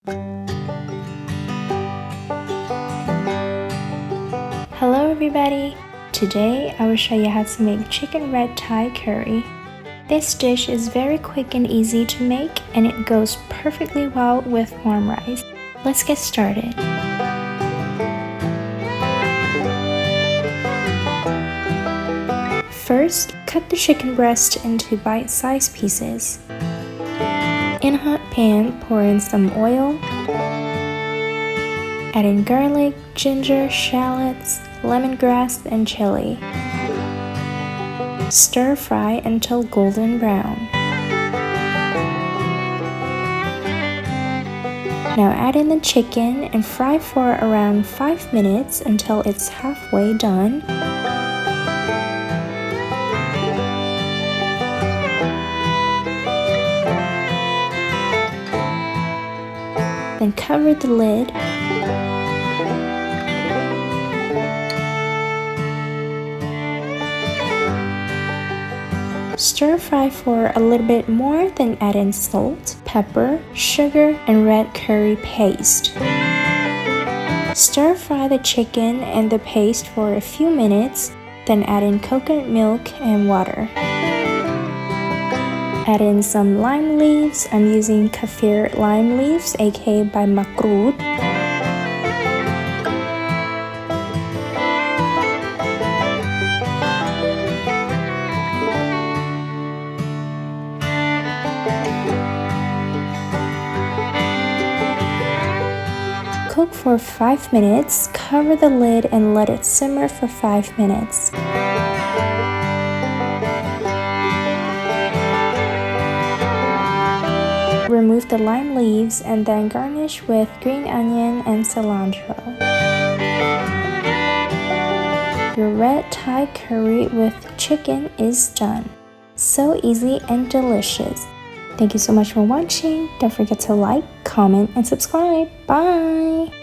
Hello everybody! Today I will show you how to make chicken red Thai curry. This dish is very quick and easy to make and it goes perfectly well with warm rice. Let's get started. First, cut the chicken breast into bite-sized pieces. In a hot pan, pour in some oil. Add in garlic, ginger, shallots, lemongrass, and chili. Stir fry until golden brown. Now add in the chicken and fry for around 5 minutes until it's halfway done. Then cover the lid. Stir fry for a little bit more, then add in salt, pepper, sugar, and red curry paste. Stir fry the chicken and the paste for a few minutes, then add in coconut milk and water. Add in some lime leaves. I'm using kaffir lime leaves, aka by makrut. Cook for 5 minutes, cover the lid and let it simmer for 5 minutes. Remove the lime leaves and then garnish with green onion and cilantro. Your red Thai curry with chicken is done. So easy and delicious. Thank you so much for watching. Don't forget to like, comment, and subscribe. Bye!